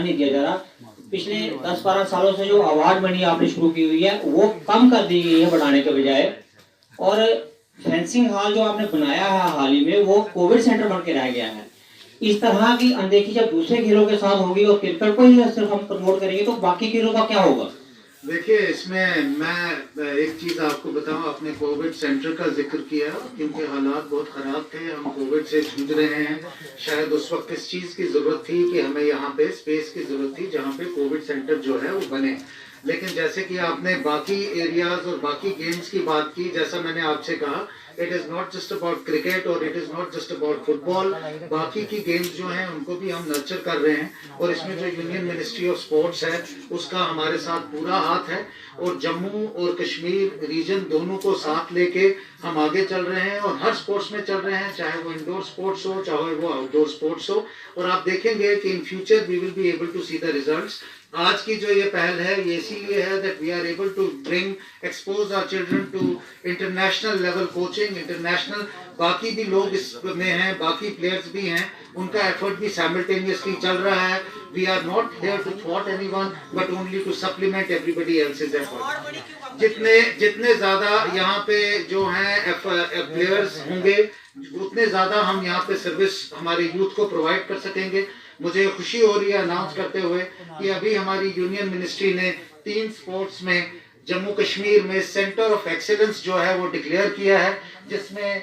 नहीं दिया जा रहा। पिछले 10-12 सालों से जो अवार्ड मनी आपने शुरू की हुई है वो कम कर दी गई है बढ़ाने के बजाय, और फेंसिंग हॉल जो आपने बनाया है हाल ही में वो कोविड सेंटर बन के रह गया है। इस तरह की अनदेखी जब दूसरे खेलों के साथ होगी और क्रिकेट को ही सिर्फ हम प्रमोट करेंगे तो बाकी खेलों का क्या होगा? देखिए, इसमें मैं एक चीज़ आपको बताऊं, आपने कोविड सेंटर का जिक्र किया क्योंकि हालात बहुत ख़राब थे, हम कोविड से जूझ रहे हैं। शायद उस वक्त इस चीज़ की ज़रूरत थी कि हमें यहाँ पे स्पेस की ज़रूरत थी जहाँ पे कोविड सेंटर जो है वो बने। लेकिन जैसे कि आपने बाकी एरियाज और बाकी गेम्स की बात की, जैसा मैंने आपसे कहा, it is not just about cricket और it is not just about football. बाकी की गेम्स जो हैं उनको भी हम नर्चर कर रहे हैं और इसमें जो यूनियन मिनिस्ट्री ऑफ स्पोर्ट्स है उसका हमारे साथ पूरा हाथ है और जम्मू और कश्मीर रीजन दोनों को साथ लेके हम आगे चल रहे हैं और हर स्पोर्ट्स में चल रहे हैं, चाहे वो इंडोर स्पोर्ट्स हो चाहे वो आउटडोर स्पोर्ट्स हो। और आप देखेंगे कि in future we will be able to see the results. आज की जो ये पहल है ये इसीलिए है that we are able to bring expose our children to international level coaching, international बाकी भी लोग इसमें हैं, बाकी प्लेयर्स भी हैं, उनका एफर्ट भी साइमल्टेनियसली चल रहा है। We are not here to थ्वॉट anyone but only to supplement everybody else's effort. जितने ज़्यादा यहाँ पे जो हैं प्लेयर्स होंगे उतने ज़्यादा हम यहाँ पे सर्विस हमारे यूथ को प्रोवाइड कर सकेंगे। मुझे खुशी हो रही है अनाउंस करते हुए कि अभी हमारी यूनियन मिनिस्ट्री ने 3 स्पोर्ट्स में जम्मू कश्मीर में सेंटर ऑफ एक्सीलेंस जो है वो डिक्लेयर किया है, जिसमें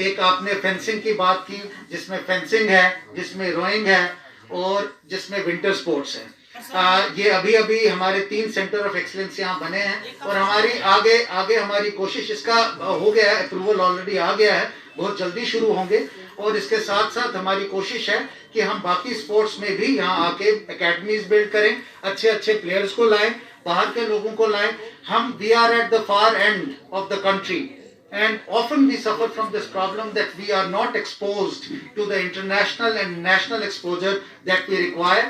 एक आपने फेंसिंग की बात की, जिसमें फेंसिंग है, जिसमें रोइंग है और जिसमें विंटर स्पोर्ट्स है। ये अभी अभी हमारे 3 सेंटर ऑफ एक्सीलेंस यहाँ बने हैं और हमारी आगे हमारी कोशिश, इसका हो गया है अप्रूवल, ऑलरेडी आ गया है, बहुत जल्दी शुरू होंगे। और इसके साथ साथ हमारी कोशिश है कि हम बाकी स्पोर्ट्स में भी यहाँ आके एकेडमीज बिल्ड करें, अच्छे अच्छे प्लेयर्स को लाएं, बाहर के लोगों को लाएं। हम we are at the far end of the country and often we suffer from this problem that we are not exposed to the international and national exposure that we require.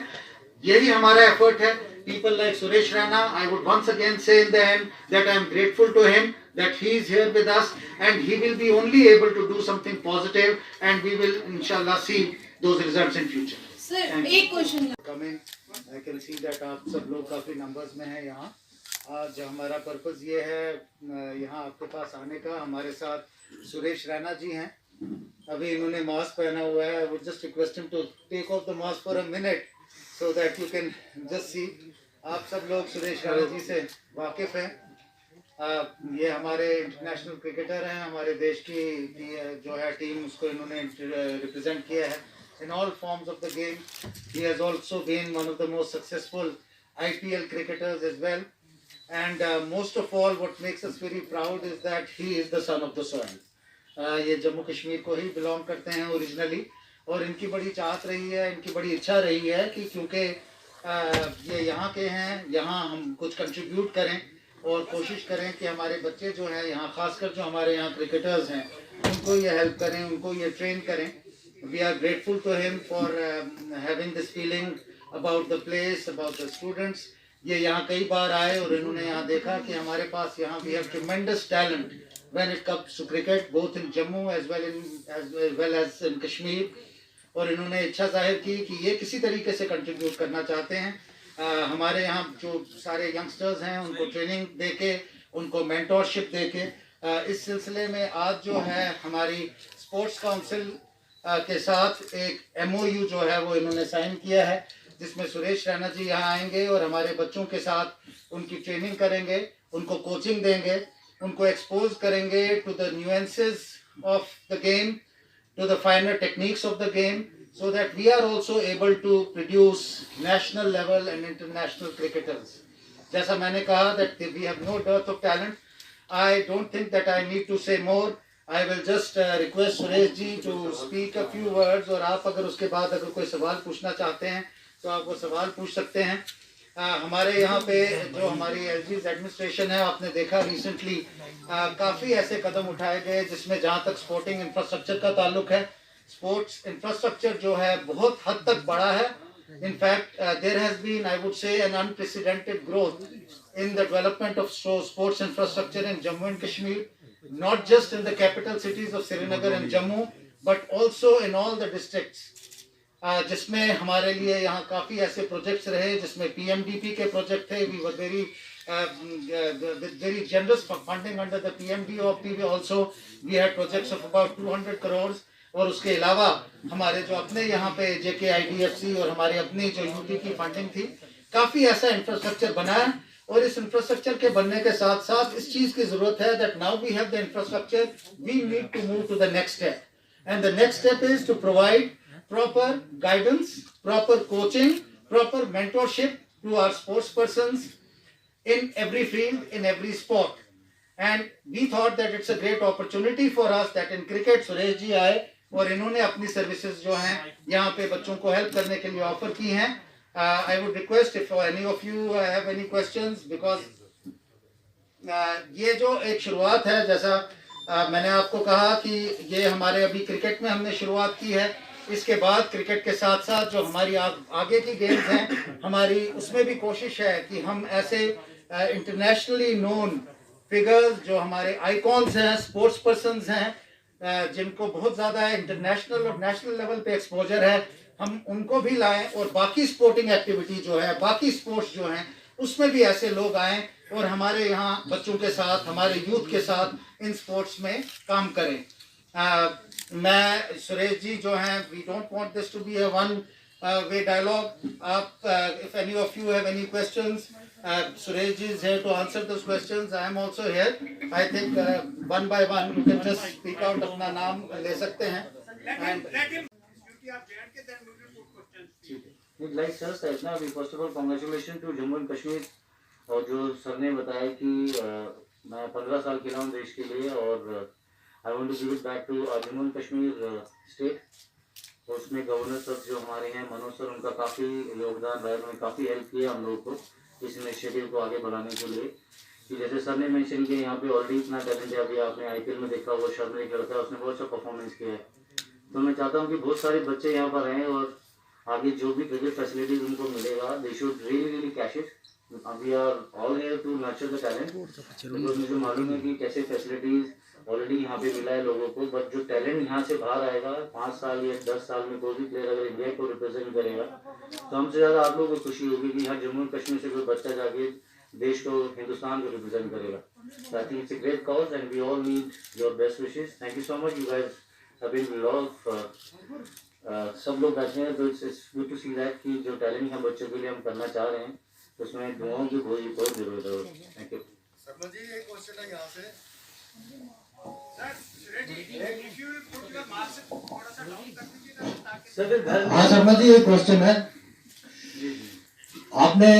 यही हमारा एफर्ट है। People like Suresh Raina, I would once again say in the end that I am grateful to him that he is here with us and he will be only able to do something positive and we will inshallah see those results in future. Sir, एक question coming, I can see that आप सब लोग काफी numbers में हैं यहाँ। आज हमारा पर्पज़ ये है यहाँ आपके पास आने का। हमारे साथ सुरेश रैना जी हैं, अभी इन्होंने मास्क पहना हुआ है। I would just request him to take off the mask for a minute so that you can just see। आप सब लोग सुरेश रैना जी से वाकिफ़ हैं। ये हमारे इंटरनेशनल क्रिकेटर हैं, हमारे देश की जो है टीम उसको इन्होंने रिप्रेजेंट किया है in all forms of the game. He has also been one of the most successful IPL cricketers as well. And most of all, what makes us very proud is that he is the son of the soil. ये जम्मू कश्मीर को ही belong करते हैं originally और इनकी बड़ी चाहत रही है, इनकी बड़ी इच्छा रही है कि क्योंकि ये यहाँ के हैं, यहाँ हम कुछ कंट्रीब्यूट करें और कोशिश करें कि हमारे बच्चे जो हैं यहाँ, खासकर जो हमारे यहाँ क्रिकेटर्स हैं, उनको ये हेल्प करें, उनको ये ट्रेन करें। We are grateful to him for having this feeling about the place, about the students. ये यहाँ कई बार आए और इन्होंने यहाँ देखा कि हमारे पास यहाँ we have tremendous talent when it comes to cricket, both in Jammu as well as in Kashmir. और इन्होंने इच्छा जाहिर की कि ये किसी तरीके से कंट्रीब्यूट करना चाहते हैं। हमारे यहाँ जो सारे यंगस्टर्स हैं उनको ट्रेनिंग देके, उनको मेंटोरशिप देके, इस सिलसिले में आज जो है हमारी स्पोर्ट्स काउंसिल के साथ एक MOU जो है वो इन्होंने साइन किया है, जिसमें सुरेश रैना जी यहाँ आएंगे और हमारे बच्चों के साथ उनकी ट्रेनिंग करेंगे, उनको कोचिंग देंगे, उनको एक्सपोज करेंगे to the nuances of the game, to the finer techniques of the game, so that we are also able to produce national level and international cricketers. जैसा मैंने कहा that we have no dearth of talent. I don't think that I need to say more. I will just request Suresh ji to speak a few words और आप अगर उसके बाद अगर कोई सवाल पूछना चाहते हैं तो आप वो सवाल पूछ सकते हैं। हमारे यहाँ पे जो हमारी एलजीज एडमिनिस्ट्रेशन है, आपने देखा रिसेंटली काफ़ी ऐसे कदम उठाए गए जिसमें जहाँ तक स्पोर्टिंग इंफ्रास्ट्रक्चर का ताल्लुक है, स्पोर्ट्स इंफ्रास्ट्रक्चर जो है बहुत हद तक बढ़ा है। In fact, there has been, I would say, an unprecedented growth in the development of sports infrastructure in Jammu and Kashmir, not just in the capital cities of Srinagar and Jammu, but also in all the districts. जिसमें हमारे लिए यहाँ काफ़ी ऐसे projects रहे जिसमें PMDP के project थे. We were very generous funding under the PMDP also. We had projects of about 200 crores. और उसके अलावा हमारे जो अपने यहाँ पे JKIDFC और हमारी अपनी जो UT की फंडिंग थी, काफ़ी ऐसा इंफ्रास्ट्रक्चर बना है. और इस इंफ्रास्ट्रक्चर के बनने के साथ साथ इस चीज़ की ज़रूरत है that now we have the infrastructure, we need to move to the next step. And the next step is to provide proper guidance, proper coaching, proper mentorship to our sports persons in every field, in every sport. And we thought that it's a great opportunity for us that in cricket Suresh ji आए और इन्होंने अपनी services जो हैं यहाँ पे बच्चों को हेल्प करने के लिए ऑफर की हैं. I would request if any of you have any questions because ये जो एक शुरुआत है, जैसा मैंने आपको कहा कि ये हमारे अभी क्रिकेट में हमने शुरुआत की है. इसके बाद क्रिकेट के साथ साथ जो हमारी आगे की गेम्स हैं हमारी, उसमें भी कोशिश है कि हम ऐसे इंटरनेशनली नोन फिगर्स जो हमारे आइकॉन्स हैं, स्पोर्ट्स पर्सन्स हैं, जिनको बहुत ज़्यादा इंटरनेशनल और नेशनल लेवल पे एक्सपोजर है, हम उनको भी लाएं. और बाकी स्पोर्टिंग एक्टिविटी जो है, बाकी स्पोर्ट्स जो हैं, उसमें भी ऐसे लोग आएं और हमारे यहाँ बच्चों के साथ, हमारे यूथ के साथ इन स्पोर्ट्स में काम करें. मैं सुरेश जी जो हैं, we don't want this to be a one way dialogue. आप if any of you have any questions, Suresh ji is here to answer those questions. I am also here. I think one by one you can just speak out. अपना नाम ले सकते हैं. Like sir said ना, first of all congratulations to Jammu and Kashmir. और जो sir ने बताया कि मैं 15 साल खेला हूँ देश के लिए और I want to give it back to Jammu and Kashmir state. और उसमें गवर्नर सर जो हमारे हैं, मनोज सर, उनका काफ़ी योगदान रहा है. उन्होंने काफ़ी हेल्प किया हम लोग को इस इनिशिएटिव को आगे बढ़ाने के लिए. कि जैसे सर ने मेंशन किया, यहाँ पे ऑलरेडी इतना टैलेंट है. अभी आपने IPL में देखा, वो शर्मा एक लड़का है, उसने बहुत अच्छा परफॉर्मेंस किया है. तो मैं चाहता हूँ कि बहुत सारे बच्चे यहाँ पर आएँ और आगे जो भी क्रिकेट फैसिलिटीज उनको मिलेगा, they should really cash it. We are all here to nurture the talent. तो मुझे मालूम है कि कैसे फैसिलिटीज ऑलरेडी यहाँ पे मिला है लोगों को, बट जो टैलेंट यहाँ से बाहर आएगा 5 साल या 10 साल में कोई भी प्लेयर अगर इंडिया को रिप्रेजेंट करेगा, तो हमसे ज़्यादा आप लोगों को खुशी होगी कि यहाँ जम्मू कश्मीर से कोई बच्चा जाके देश को, हिंदुस्तान को रिप्रेजेंट करेगा. So I think it's a great cause and we all need your best wishes. Thank you so much. You guys have been a lot of सब लोग बैठे हैं, तो it's good to see that कि जो talent हम बच्चों के लिए हम करना चाह रहे हैं, तो उसमें दुआओं की बहुत ज़रूरत है. Thank you. शर्मा जी, एक क्वेश्चन है यहाँ से. हाँ शर्मा जी, एक क्वेश्चन है. आपने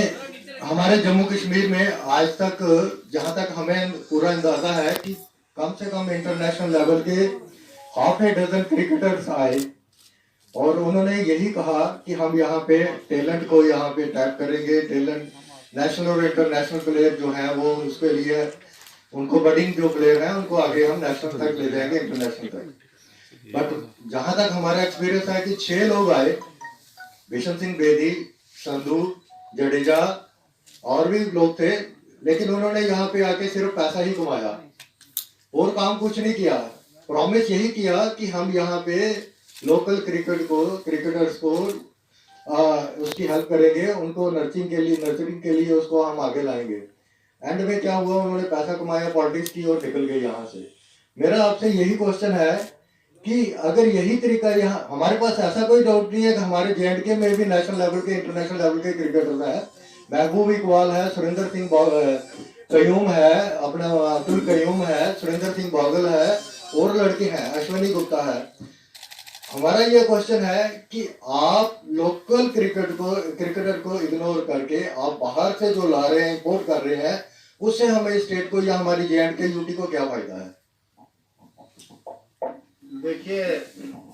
हमारे जम्मू कश्मीर में आज तक, जहाँ तक हमें पूरा अंदाजा है, कि कम से कम इंटरनेशनल लेवल के हाफ ए डजन क्रिकेटर्स आए और उन्होंने यही कहा कि हम यहाँ पे टैलेंट को यहाँ पे टैप करेंगे. टैलेंट नेशनल और इंटरनेशनल प्लेयर जो हैं वो उसके लिए उनको बडिंग जो प्लेयर हैं उनको आगे हम नेशनल तक ले जाएंगे, इंटरनेशनल तक. बट जहां तक हमारा एक्सपीरियंस है कि 6 लोग आए, बिशन सिंह बेदी, संधू, जडेजा और भी लोग थे, लेकिन उन्होंने यहाँ पे आके सिर्फ पैसा ही कमाया और काम कुछ नहीं किया. प्रॉमिस यही किया कि हम यहाँ पे लोकल क्रिकेटर्स को उसकी हेल्प करेंगे, उनको नर्चरिंग के लिए उसको हम आगे लाएंगे. एंड में क्या हुआ, उन्होंने पैसा कमाया, पॉलिटिक्स की और निकल गए यहाँ से. मेरा आपसे यही क्वेश्चन है कि अगर यही तरीका यहाँ, हमारे पास ऐसा कोई डाउट नहीं है कि हमारे J&K में भी नेशनल लेवल के, इंटरनेशनल लेवल के क्रिकेटर्स हैं. महबूब इकबाल है, सुरेंद्र सिंह कयूम है, अपना अब्दुल कयूम है, सुरेंद्र सिंह बागल है और लड़के हैं, अश्विनी गुप्ता है. हमारा ये क्वेश्चन है कि आप लोकल क्रिकेटर को इग्नोर करके आप बाहर से जो ला रहे हैं, इंपोर्ट कर रहे हैं, उससे हमें स्टेट को या हमारी J&K UT को क्या फायदा है? देखिए,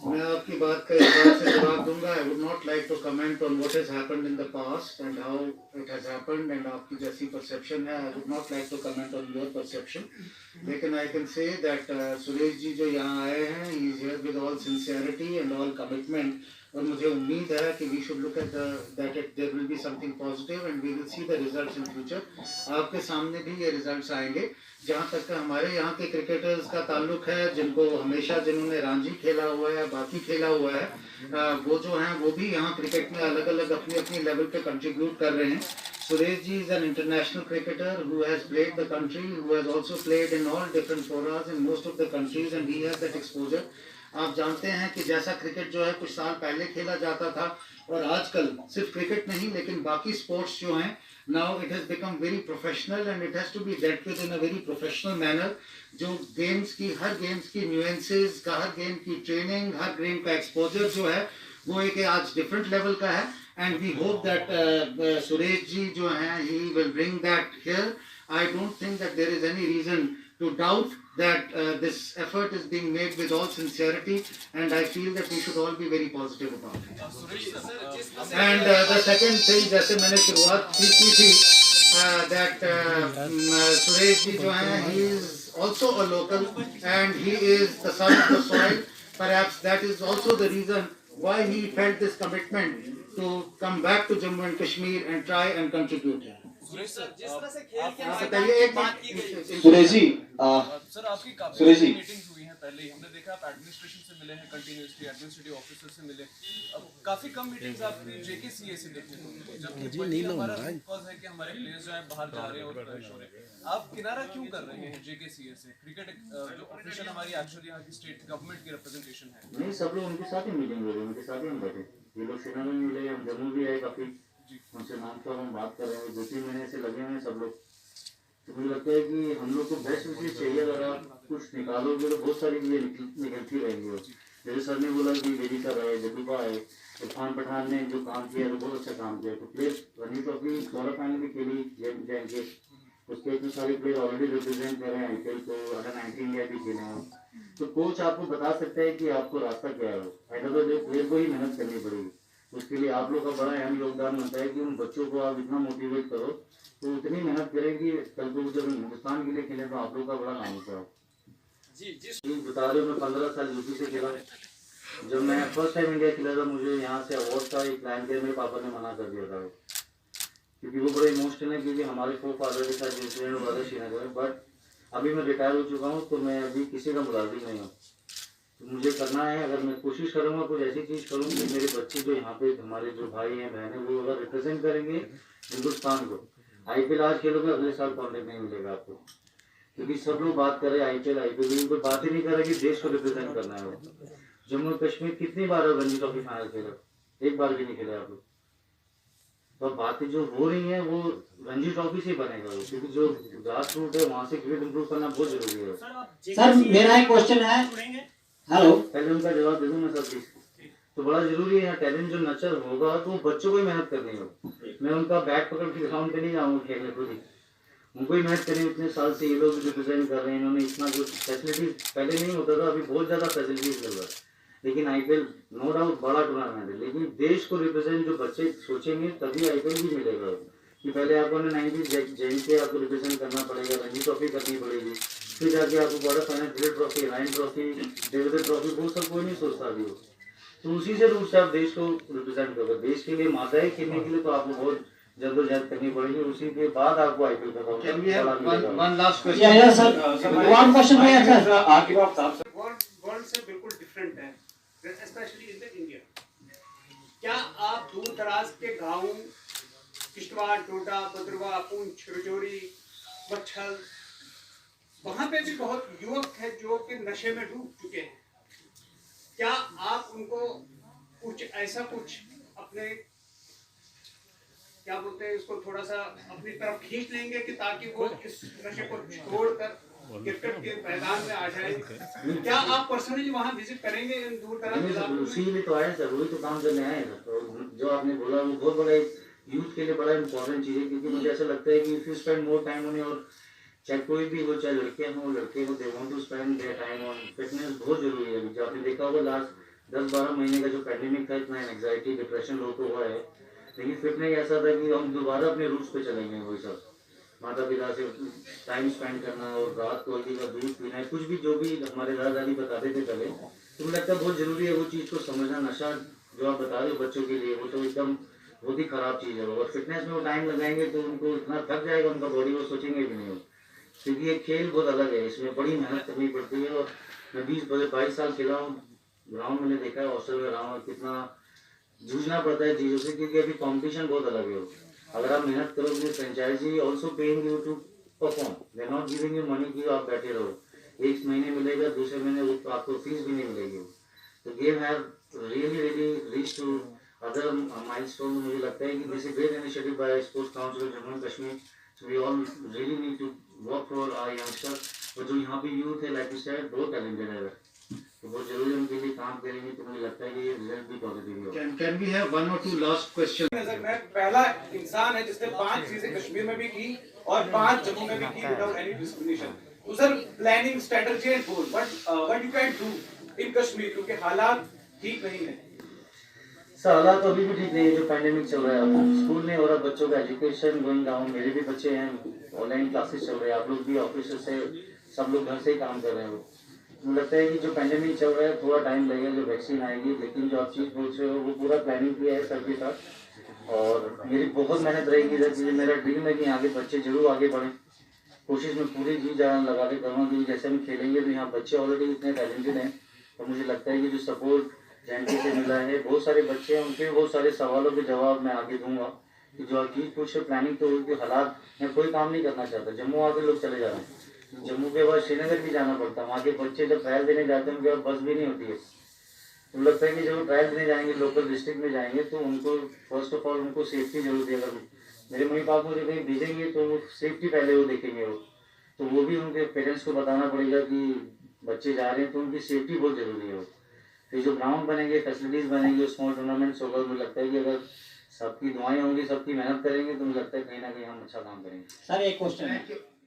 मैं आपकी बात का इस बात से जवाब दूंगा. I would not like to comment on what has happened in the past and how it has happened and आपकी जैसी परसेप्शन है. I would not like to comment on your perception. लेकिन I can say that Suresh ji जो यहाँ आए हैं, he is here with all sincerity and all commitment. और मुझे उम्मीद है कि we should look at that there will be be something positive and we will see the results in future. आपके सामने भी ये results आएंगे. जहाँ तक हमारे यहाँ के क्रिकेटर्स का ताल्लुक है, जिनको हमेशा जिन्होंने रणजी खेला हुआ है, बाकी खेला हुआ है, वो जो हैं वो भी यहाँ क्रिकेट में अलग अलग अपनी अपनी लेवल पे कंट्रीब्यूट कर रहे हैं. Suresh ji is an international cricketer who has played the country, who has also played in all different forums in most of the countries and he has that exposure. आप जानते हैं कि जैसा cricket जो है कुछ साल पहले खेला जाता था और आजकल सिर्फ क्रिकेट नहीं लेकिन बाकी स्पोर्ट्स जो हैं, now it has become very professional and it has to be dealt with in a very professional manner. जो गेम्स की हर गेम्स की न्यूएंसेस का, हर गेम की ट्रेनिंग, हर गेम का एक्सपोजर जो है वो एक आज डिफरेंट लेवल का है. And we hope that Suresh ji जो हैं, he will bring that here. I don't think that there is any reason to doubt that this effort is being made with all sincerity, and I feel that we should all be very positive about it. And the second thing, जैसे मैंने शुरुआत की थी, that Suresh ji जो हैं, he is also a local and he is the son of the soil. Perhaps that is also the reason why he felt this commitment to come back to Jammu and Kashmir and try and contribute here. Suresh sir, जिस तरह से खेल के बताइए एक बात की गई है। सुरेश जी, सर आपकी काफी सुरेश जी। मीटिंग्स हुई हैं पहले ही, हमने देखा आप एडमिनिस्ट्रेशन से मिले हैं, कंटिन्यूअसली एडमिनिस्ट्रेटिव ऑफिसर से मिले, अब काफी कम मीटिंग्स आपकी जेकेसीए से देखने को मिली, जबकि वही हमारा फोकस है कि हमारे प्लेयर्स जो है बाहर जा रहे हैं और फ्रेश हो रहे हैं. आप किनारा क्यों कर रहे हैं जेकेसीए से? क्रिकेट जो ऑफिशियल हमारी एक्चुअली यहाँ की स्टेट गवर्नमेंट की रिप्रेजेंटेशन है. नहीं, सब लोग उनके साथ ही मीटिंग हो रही है, उनके साथ ही हम बैठे. ये लोग श्रीनगर में मिले, हम जम्मू भी आए, काफी उनसे नाम पर हम बात कर रहे हैं. 2-3 महीने से लगे हुए हैं सब लोग. तो मुझे लगता है कि हम लोग को बेस्ट विशेष चाहिए. अगर आप कुछ निकालोगे तो बहुत सारी चीजें निकलती रहेंगी. जैसे सर ने बोला कि वेदिका रहे, जदुबा है, इरफान पठान ने जो काम किया तो बहुत अच्छा काम किया. तो player Ranji trophy quarter final भी खेली जाएंगे, उसके इतने सारे प्लेयर ऑलरेडी रिप्रेजेंट कर रहे हैं आईपीएल को, अगर 19 इंडिया भी खेले हैं. तो कोच आपको बता सकता है कि आपको रास्ता क्या है. पहले तो जो प्लेयर को ही मेहनत करनी पड़ेगी. उसके लिए आप लोग का बड़ा अहम योगदान बनता है कि उन बच्चों को आप इतना मोटिवेट करो तो उतनी मेहनत करें कि कल को जब हिंदुस्तान के लिए खेले तो आप लोग का बड़ा नाम होता है. बता रहे हो, मैं 15 साल यूपी से खेला. जब मैं फर्स्ट टाइम इंडिया खेला था, मुझे यहाँ से अवार्ड का एक प्लान किया, मेरे पापा ने मना कर दिया था क्योंकि वो बड़े इमोशनल है, क्योंकि हमारे फो फादर के साथ इंसिडेंट हुआ था श्रीनगर में. बट अभी मैं रिटायर हो चुका हूँ तो मैं अभी किसी का मुलाजिम नहीं हूँ. तो मुझे करना है, अगर मैं कोशिश करूँगा कुछ ऐसी चीज़ करूँ कि मेरे बच्चे जो यहाँ पे हमारे जो भाई हैं बहन हैं वो अगर रिप्रेजेंट करेंगे हिंदुस्तान को. आईपीएल आज खेलोगे, अगले साल कॉन्ट्रैक्ट नहीं मिलेगा आपको, क्योंकि सब लोग बात कर रहे हैं आईपीएल, कोई बात ही नहीं कर रहा कि देश को रिप्रेजेंट करना है. वो जम्मू कश्मीर कितनी बार रणजी ट्रॉफी फाइनल खेला, एक बार भी नहीं खेले आप लोग. तो बातें जो हो रही हैं वो रणजी ट्रॉफी से बनेगा वो, क्योंकि जो ग्रास रूट है वहाँ से क्रिकेट इम्प्रूव करना बहुत जरूरी है. सर मेरा एक क्वेश्चन है. हेलो, पहले उनका जवाब दे दूं मैं सब चीज. तो बड़ा जरूरी है यहाँ टैलेंट जो नर्चर होगा तो वो बच्चों को ही मेहनत करनी हो. मैं उनका बैट पकड़ के ग्राउंड पे नहीं जाऊँगा खेलने खुद ही, उनको ही मेहनत करनी. इतने साल से ये लोग रिप्रेजेंट कर रहे हैं, इन्होंने इतना कुछ फैसिलिटीज पहले नहीं होता था, अभी बहुत ज़्यादा फैसिलिटीज लग रहा है. लेकिन आईपीएल नो डाउट बड़ा टूर्नामेंट है, लेकिन देश को रिप्रेजेंट जो बच्चे सोचेंगे तभी आईपीएल भी मिलेगा. कि पहले आपको 90 जैन से आपको रिप्रेजेंट करना पड़ेगा, रणजी ट्रॉफी करनी पड़ेगी, फिर जाके आपको quarter final Dilip trophy, line trophy, Devendra trophy, वो सब कोई नहीं सोचता अभी. तो उसी से रूट से आप देश को रिप्रेजेंट करोगे. देश के लिए माताएं खेलने के लिए तो आपको बहुत जद्दोजहद करनी पड़ेगी. उसी के बाद आपको आईपीएल का One last question. या सर, वन क्वेश्चन है सर. आगे बात साहब से. वर्ल्ड से बिल्कुल डिफरेंट है, स्पेशली इन द इंडिया. क्या आप दूर दराज के गाँव किश्तवाड़, डोडा, भद्रवाह, पुंछ, रजौरी, बच्छल, वहाँ पे भी बहुत युवक है जो कि नशे में डूब चुके हैं. क्या आप उनको कुछ ऐसा कुछ अपने क्या बोलते हैं इसको थोड़ा सा अपनी तरफ खींच लेंगे कि ताकि वो इस नशे को छोड़कर क्रिकेट के मैदान में आ जाए? क्या आप पर्सनली वहाँ विजिट करेंगे इन दूर दराज इलाकों में? उसी लिए तो आए सर, वही तो काम करने आए हैं. तो जो आपने बोला वो बहुत बड़ा यूथ के लिए बड़ा इंपॉर्टेंट चीज़ है, क्योंकि मुझे ऐसा लगता है कि if you spend more time on your, चाहे कोई भी हो, चाहे लड़के हो लड़के हो, they want to spend their time on fitness. बहुत जरूरी है. जो आपने देखा होगा लास्ट 10-12 महीने का जो पैंडेमिक था, इतना एंग्जाइटी डिप्रेशन लोगों को हुआ है, लेकिन फिटनेस ऐसा था कि हम दोबारा अपने रूट्स पे चलेंगे. वही सब माता पिता से टाइम स्पेंड करना और रात को हल्दी का दूध पीना है, कुछ भी जो भी हमारे दादा दादी बताते थे पहले, तो मुझे लगता है बहुत जरूरी है वो चीज़ को समझना. नशा जो आप बता रहे हो बच्चों के लिए वो तो एकदम बहुत ही खराब चीज़ है। और फिटनेस में वो टाइम लगाएंगे तो उनको इतना थक जाएगा उनका बॉडी, वो सोचेंगे भी नहीं हो, क्योंकि ये खेल बहुत अलग है, इसमें बड़ी मेहनत करनी पड़ती है। और मैं 22 साल खेला हूँ, ग्राउंड मैंने देखा है, हॉस्टल में रहा हूँ, कितना जूझना पड़ता है चीज़ों से, क्योंकि अभी कंपटीशन बहुत अलग है। अगर आप मेहनत करोगे, franchise also paying you to perform, they are not giving you money कि आप बैठे रहो, एक महीने मिलेगा, दूसरे महीने वो आपको फीस भी नहीं मिलेगी। तो game have really reach to other milestone. मुझे लगता है कि this is great initiative by sports council of Jammu and Kashmir. So we all really need to work for our youngster. और जो यहाँ पे यूथ है, लाइक यू सेड, बहुत टैलेंटेड है, तो बहुत जरूरी उनके लिए काम करेंगे, तो मुझे लगता है कि ये रिजल्ट भी पॉजिटिव होगा। Can we have 1 or 2 last questions? नजर में पहला इंसान है जिसने 5 चीजें कश्मीर में भी की और 5 जम्मू में भी की विदाउट एनी डिस्क्रिमिनेशन। तो sir, planning, strategy and goal, what you can do in Kashmir, क्योंकि हालात ठीक नहीं है। सर हालात तो अभी भी ठीक नहीं है, जो पैंडेमिक चल रहा है, स्कूल नहीं हो रहा, बच्चों का एजुकेशन गोइंग डाउन, मेरे भी बच्चे हैं, ऑनलाइन क्लासेस चल रहे हैं, आप लोग भी ऑफिस से, सब लोग घर से ही काम कर रहे हैं। मुझे लगता है कि जो पैंडेमिक चल रहा है थोड़ा टाइम लगेगा, जो वैक्सीन आएगी, लेकिन जो आप चीज़ पूछ रहे हो वो पूरा प्लानिंग किया है सर के साथ। और मेरी बहुत मेहनत रहेगी इधर, क्योंकि मेरा ड्रीम है कि आगे बच्चे जरूर आगे बढ़ें, कोशिश में पूरी जी जान लगा के करूँगा, क्योंकि जैसे हम खेलेंगे तो यहाँ बच्चे ऑलरेडी इतने टैलेंटेड हैं। और मुझे लगता है कि जो सपोर्ट जैनके से मिला है, बहुत सारे बच्चे हैं, उनके बहुत सारे सवालों के जवाब मैं आगे दूंगा। कि जो आप चीज़ पूछ रहे प्लानिंग, तो उनके हालात, मैं कोई काम नहीं करना चाहता, जम्मू आके लोग चले जा रहे हैं, जम्मू के बाद श्रीनगर भी जाना पड़ता है, वहाँ के बच्चे जब ट्रायल देने जाते हैं उनके पास बस भी नहीं होती है। तो लगता है कि जब ट्रायल देने जाएंगे, लोकल डिस्ट्रिक्ट में जाएंगे, तो उनको फर्स्ट ऑफ ऑल उनको सेफ्टी जरूर है। अगर मेरे मम्मी पापा मुझे कहीं भेजेंगे तो वो सेफ्टी पहले वो देखेंगे, तो वो भी उनके पेरेंट्स को बताना पड़ेगा कि बच्चे जा रहे हैं तो उनकी सेफ्टी बहुत जरूरी है। फिर जो ग्राउंड बनेंगे, फैसिलिटीज बनेंगे, स्मॉल टूर्नामेंट्स होगा, मुझे लगता है कि अगर सबकी दुआएं होंगी, सबकी मेहनत करेंगे, तो मुझे लगता है कहीं ना कहीं हम अच्छा काम करेंगे। सर एक क्वेश्चन है, Thank you.